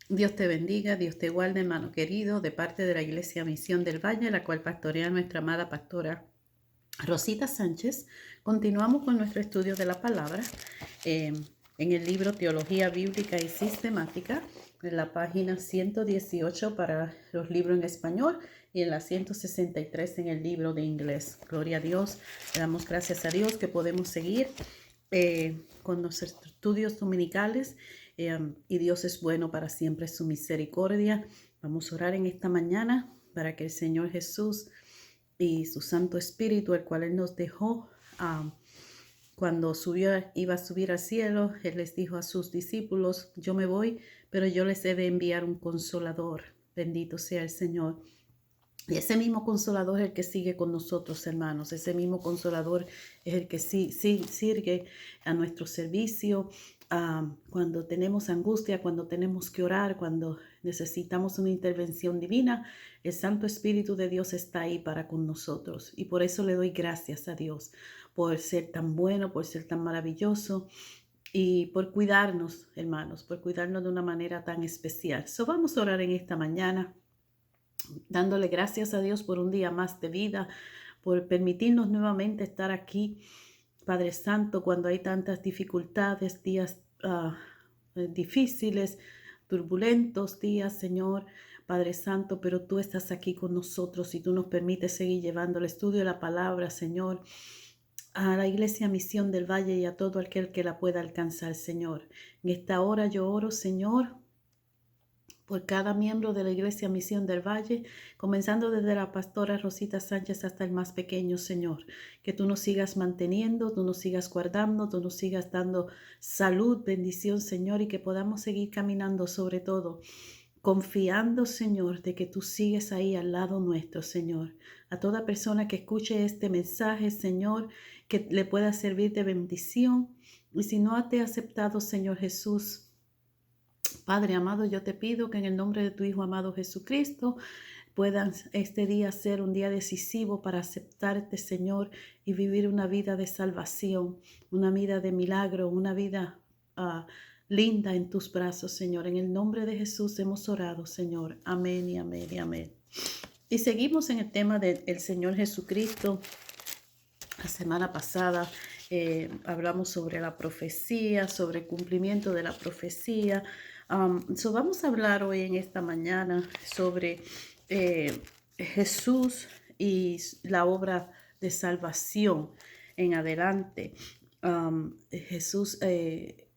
Dios te bendiga, Dios te guarde, hermano querido, de parte de la Iglesia Misión del Valle, la cual pastorea nuestra amada pastora Rosita Sánchez. Continuamos con nuestro estudio de la palabra en el libro Teología Bíblica y Sistemática, en la página 118 para los libros en español y en la 163 en el libro de inglés. Gloria a Dios, le damos gracias a Dios que podemos seguir con nuestros estudios dominicales y Dios es bueno para siempre, su misericordia. Vamos a orar en esta mañana para que el Señor Jesús y su Santo Espíritu, el cual Él nos dejó cuando iba a subir al cielo, Él les dijo a sus discípulos: yo me voy, pero yo les he de enviar un consolador. Bendito sea el Señor. Y ese mismo consolador es el que sigue con nosotros, hermanos. Ese mismo consolador es el que sirve a nuestro servicio cuando tenemos angustia, cuando tenemos que orar, cuando necesitamos una intervención divina. El Santo Espíritu de Dios está ahí para con nosotros. Y por eso le doy gracias a Dios por ser tan bueno, por ser tan maravilloso y por cuidarnos, hermanos, por cuidarnos de una manera tan especial. Vamos a orar en esta mañana, dándole gracias a Dios por un día más de vida, por permitirnos nuevamente estar aquí, Padre Santo, cuando hay tantas dificultades, días difíciles, turbulentos días, Señor, Padre Santo, pero tú estás aquí con nosotros y tú nos permites seguir llevando el estudio de la palabra, Señor, a la Iglesia Misión del Valle y a todo aquel que la pueda alcanzar, Señor. En esta hora yo oro, Señor, por cada miembro de la Iglesia Misión del Valle, comenzando desde la pastora Rosita Sánchez hasta el más pequeño, Señor. Que tú nos sigas manteniendo, tú nos sigas guardando, tú nos sigas dando salud, bendición, Señor, y que podamos seguir caminando, sobre todo confiando, Señor, de que tú sigues ahí al lado nuestro, Señor. A toda persona que escuche este mensaje, Señor, que le pueda servir de bendición. Y si no te ha aceptado, Señor Jesús, Padre amado, yo te pido que en el nombre de tu Hijo amado Jesucristo puedan este día ser un día decisivo para aceptarte, Señor, y vivir una vida de salvación, una vida de milagro, una vida linda en tus brazos, Señor. En el nombre de Jesús hemos orado, Señor. Amén y amén y amén. Y seguimos en el tema del Señor Jesucristo. La semana pasada hablamos sobre la profecía, sobre el cumplimiento de la profecía. Vamos a hablar hoy en esta mañana sobre Jesús y la obra de salvación en adelante. Jesús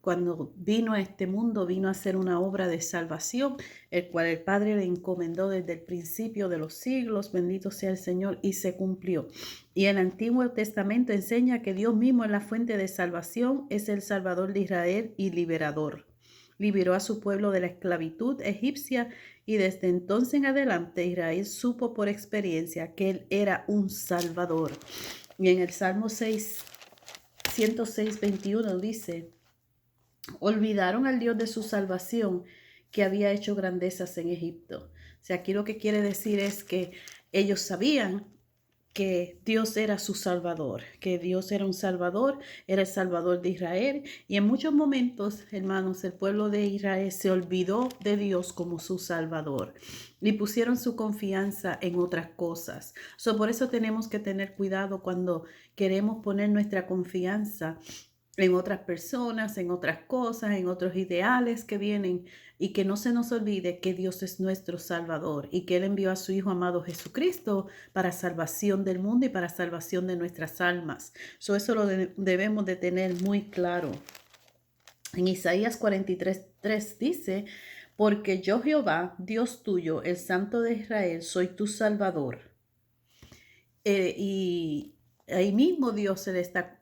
cuando vino a este mundo, vino a hacer una obra de salvación, el cual el Padre le encomendó desde el principio de los siglos, bendito sea el Señor, y se cumplió. Y el Antiguo Testamento enseña que Dios mismo es la fuente de salvación, es el Salvador de Israel y liberador. Liberó a su pueblo de la esclavitud egipcia y desde entonces en adelante Israel supo por experiencia que Él era un Salvador. Y en el Salmo 106, 21 dice: olvidaron al Dios de su salvación, que había hecho grandezas en Egipto. O sea, aquí lo que quiere decir es que ellos sabían que Dios era su Salvador, que Dios era un Salvador, era el Salvador de Israel. Y en muchos momentos, hermanos, el pueblo de Israel se olvidó de Dios como su Salvador y pusieron su confianza en otras cosas. Por eso tenemos que tener cuidado cuando queremos poner nuestra confianza en otras personas, en otras cosas, en otros ideales que vienen, y que no se nos olvide que Dios es nuestro Salvador y que Él envió a su Hijo amado Jesucristo para salvación del mundo y para salvación de nuestras almas. Eso lo debemos de tener muy claro. En Isaías 43:3 dice: porque yo Jehová, Dios tuyo, el Santo de Israel, soy tu Salvador. Y ahí mismo Dios le está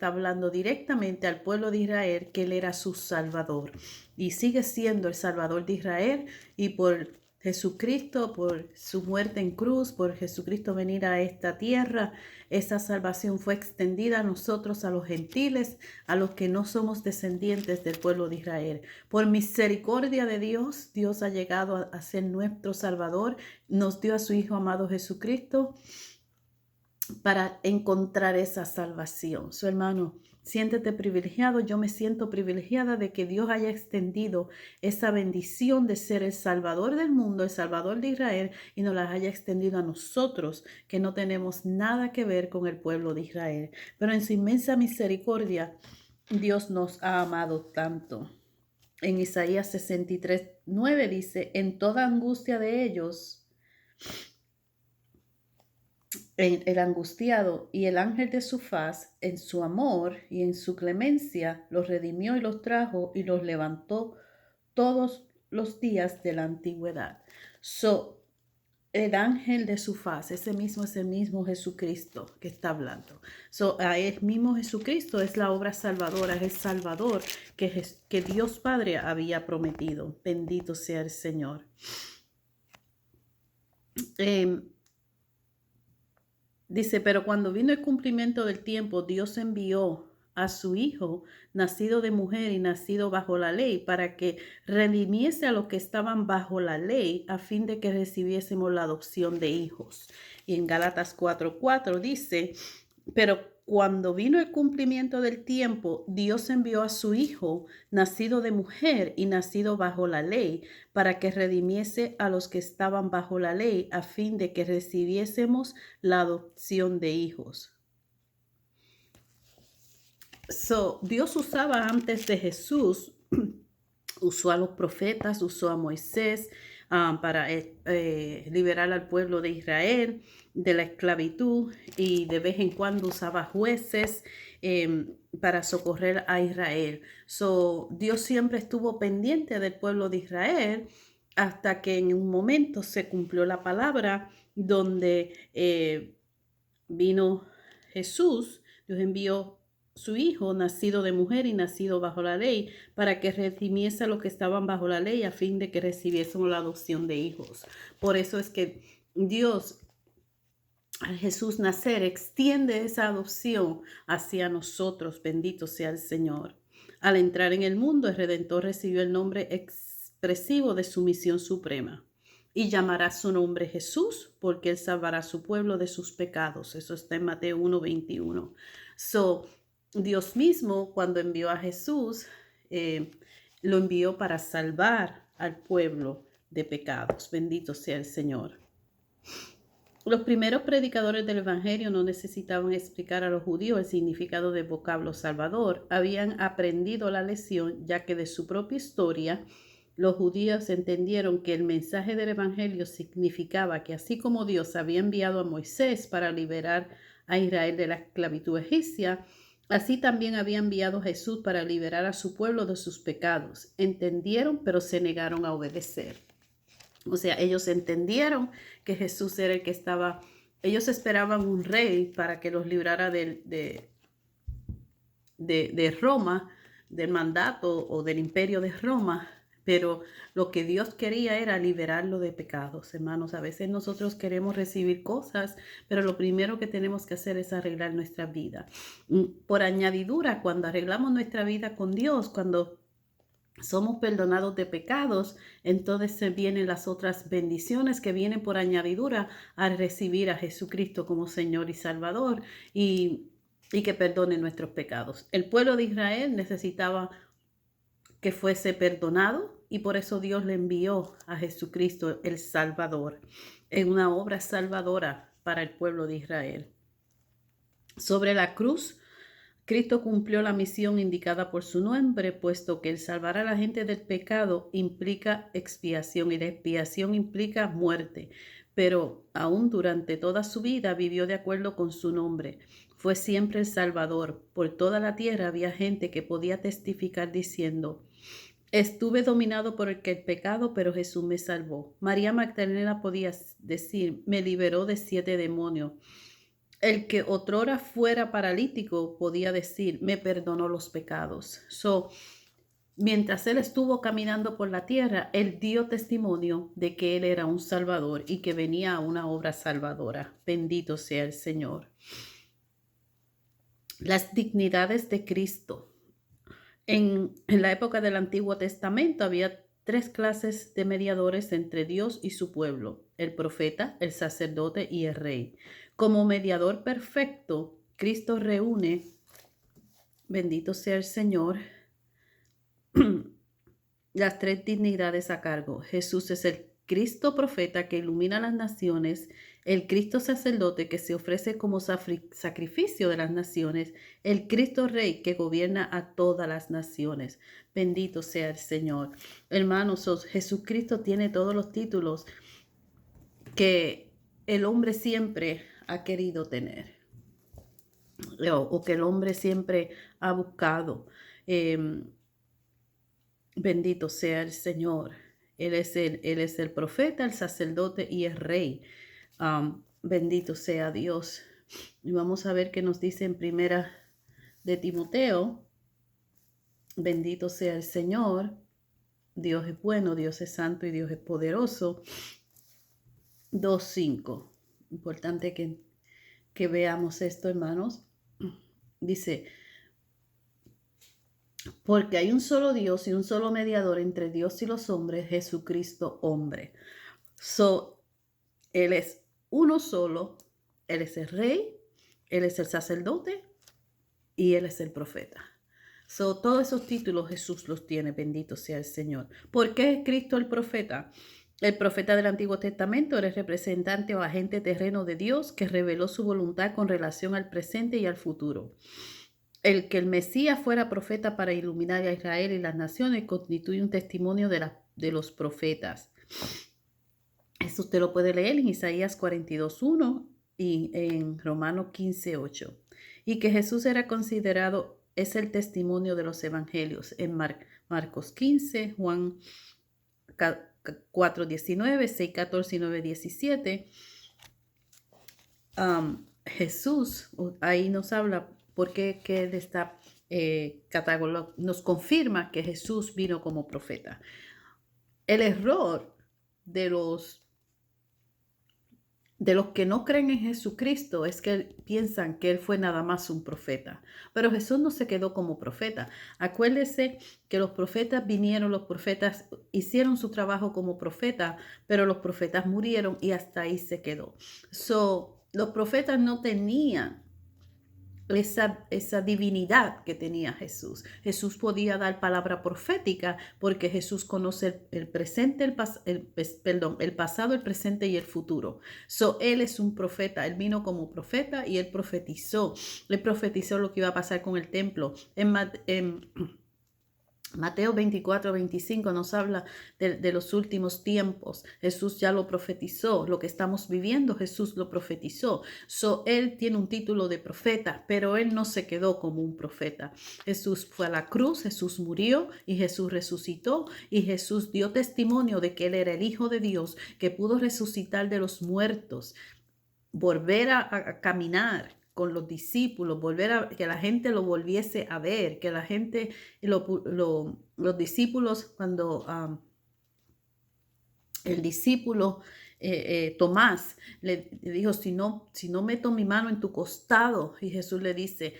hablando directamente al pueblo de Israel que Él era su Salvador. Y sigue siendo el Salvador de Israel, y por Jesucristo, por su muerte en cruz, por Jesucristo venir a esta tierra, esa salvación fue extendida a nosotros, a los gentiles, a los que no somos descendientes del pueblo de Israel. Por misericordia de Dios, Dios ha llegado a ser nuestro Salvador, nos dio a su Hijo amado Jesucristo para encontrar esa salvación. Hermano, Siéntete privilegiado, yo me siento privilegiada de que Dios haya extendido esa bendición de ser el Salvador del mundo, el Salvador de Israel, y nos la haya extendido a nosotros, que no tenemos nada que ver con el pueblo de Israel. Pero en su inmensa misericordia, Dios nos ha amado tanto. En Isaías 63:9 dice, en toda angustia de ellos, el angustiado y el ángel de su faz, en su amor y en su clemencia, los redimió y los trajo y los levantó todos los días de la antigüedad. El ángel de su faz, ese mismo es el mismo Jesucristo que está hablando. El mismo Jesucristo es la obra salvadora, es el Salvador que Dios Padre había prometido. Bendito sea el Señor. Dice, pero cuando vino el cumplimiento del tiempo, Dios envió a su Hijo, nacido de mujer y nacido bajo la ley, para que redimiese a los que estaban bajo la ley, a fin de que recibiésemos la adopción de hijos. Y en Gálatas 4:4 dice, pero cuando vino el cumplimiento del tiempo, Dios envió a su Hijo, nacido de mujer y nacido bajo la ley, para que redimiese a los que estaban bajo la ley, a fin de que recibiésemos la adopción de hijos. Dios usaba antes de Jesús, usó a los profetas, usó a Moisés para liberar al pueblo de Israel de la esclavitud, y de vez en cuando usaba jueces para socorrer a Israel. Dios siempre estuvo pendiente del pueblo de Israel hasta que en un momento se cumplió la palabra donde vino Jesús. Dios envió su Hijo, nacido de mujer y nacido bajo la ley, para que redimiese a los que estaban bajo la ley, a fin de que recibiésemos la adopción de hijos. Por eso es que Dios, al Jesús nacer, extiende esa adopción hacia nosotros. Bendito sea el Señor. Al entrar en el mundo, el Redentor recibió el nombre expresivo de su misión suprema. Y llamará su nombre Jesús, porque él salvará a su pueblo de sus pecados. Eso está en Mateo 1:21. Dios mismo, cuando envió a Jesús, lo envió para salvar al pueblo de pecados. Bendito sea el Señor. Los primeros predicadores del Evangelio no necesitaban explicar a los judíos el significado del vocablo Salvador. Habían aprendido la lección, ya que de su propia historia, los judíos entendieron que el mensaje del Evangelio significaba que así como Dios había enviado a Moisés para liberar a Israel de la esclavitud egipcia, así también había enviado a Jesús para liberar a su pueblo de sus pecados. Entendieron, pero se negaron a obedecer. O sea, ellos entendieron que Jesús era el que estaba. Ellos esperaban un rey para que los librara de Roma, del mandato o del imperio de Roma. Pero lo que Dios quería era liberarlo de pecados, hermanos. A veces nosotros queremos recibir cosas, pero lo primero que tenemos que hacer es arreglar nuestra vida. Por añadidura, cuando arreglamos nuestra vida con Dios, cuando somos perdonados de pecados, entonces se vienen las otras bendiciones que vienen por añadidura al recibir a Jesucristo como Señor y Salvador y que perdone nuestros pecados. El pueblo de Israel necesitaba que fuese perdonado, y por eso Dios le envió a Jesucristo el Salvador en una obra salvadora para el pueblo de Israel. Sobre la cruz, Cristo cumplió la misión indicada por su nombre, puesto que el salvar a la gente del pecado implica expiación, y la expiación implica muerte. Pero aún durante toda su vida vivió de acuerdo con su nombre. Fue siempre el Salvador. Por toda la tierra había gente que podía testificar diciendo: estuve dominado por el pecado, pero Jesús me salvó. María Magdalena podía decir: me liberó de 7 demonios. El que otrora fuera paralítico podía decir: me perdonó los pecados. Mientras él estuvo caminando por la tierra, él dio testimonio de que él era un salvador y que venía a una obra salvadora. Bendito sea el Señor. Las dignidades de Cristo. En la época del Antiguo Testamento había 3 clases de mediadores entre Dios y su pueblo: el profeta, el sacerdote y el rey. Como mediador perfecto, Cristo reúne Bendito sea el Señor. Las tres dignidades a cargo. Jesús es el Cristo profeta que ilumina las naciones, el Cristo sacerdote que se ofrece como sacrificio de las naciones, el Cristo Rey que gobierna a todas las naciones. Bendito sea el Señor. Hermanos, Jesucristo tiene todos los títulos que el hombre siempre ha querido tener, o que el hombre siempre ha buscado. Bendito sea el Señor. Él es el profeta, el sacerdote y el rey. Bendito sea Dios. Y vamos a ver qué nos dice en primera de Timoteo. Bendito sea el Señor. Dios es bueno, Dios es santo y Dios es poderoso. 2:5. Importante que veamos esto, hermanos. Dice, porque hay un solo Dios y un solo mediador entre Dios y los hombres, Jesucristo hombre. Él es uno solo, Él es el rey, Él es el sacerdote y Él es el profeta. Todos esos títulos Jesús los tiene, bendito sea el Señor. ¿Por qué es Cristo el profeta? El profeta del Antiguo Testamento era el representante o agente terreno de Dios que reveló su voluntad con relación al presente y al futuro. El que el Mesías fuera profeta para iluminar a Israel y las naciones constituye un testimonio de los profetas. Eso usted lo puede leer en Isaías 42:1 y en Romanos 15:8. Y que Jesús era considerado, es el testimonio de los evangelios en Marcos 15, Juan 4:19, 6:14 y 9:17. Jesús, ahí nos habla porque que él está nos confirma que Jesús vino como profeta. El error de los que no creen en Jesucristo es que piensan que Él fue nada más un profeta. Pero Jesús no se quedó como profeta. Acuérdese que los profetas vinieron, los profetas hicieron su trabajo como profeta, pero los profetas murieron y hasta ahí se quedó. Los profetas no tenían esa divinidad que tenía Jesús. Jesús podía dar palabra profética porque Jesús conoce el presente, el pasado, el presente y el futuro. Él es un profeta. Él vino como profeta y él profetizó. Él profetizó lo que iba a pasar con el templo. En Mateo 24:25 nos habla de los últimos tiempos. Jesús ya lo profetizó. Lo que estamos viviendo, Jesús lo profetizó. Él tiene un título de profeta, pero él no se quedó como un profeta. Jesús fue a la cruz, Jesús murió y Jesús resucitó. Y Jesús dio testimonio de que él era el Hijo de Dios, que pudo resucitar de los muertos, volver a caminar con los discípulos, que la gente lo volviese a ver, que la gente, los discípulos, cuando el discípulo Tomás le dijo, si no meto mi mano en tu costado, y Jesús le dice,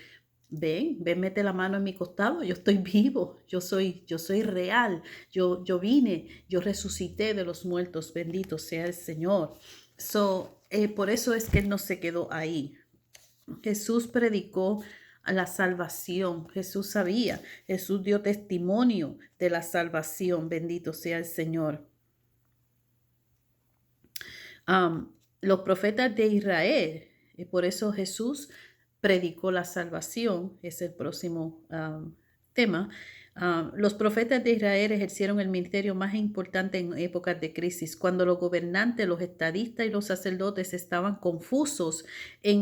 ven, mete la mano en mi costado, yo estoy vivo, yo soy real, yo vine, yo resucité de los muertos, bendito sea el Señor. Por eso es que él no se quedó ahí. Jesús predicó la salvación. Jesús sabía. Jesús dio testimonio de la salvación. Bendito sea el Señor. Los profetas de Israel, y por eso Jesús predicó la salvación. Es el próximo tema. Los profetas de Israel ejercieron el ministerio más importante en épocas de crisis, cuando los gobernantes, los estadistas y los sacerdotes estaban confusos en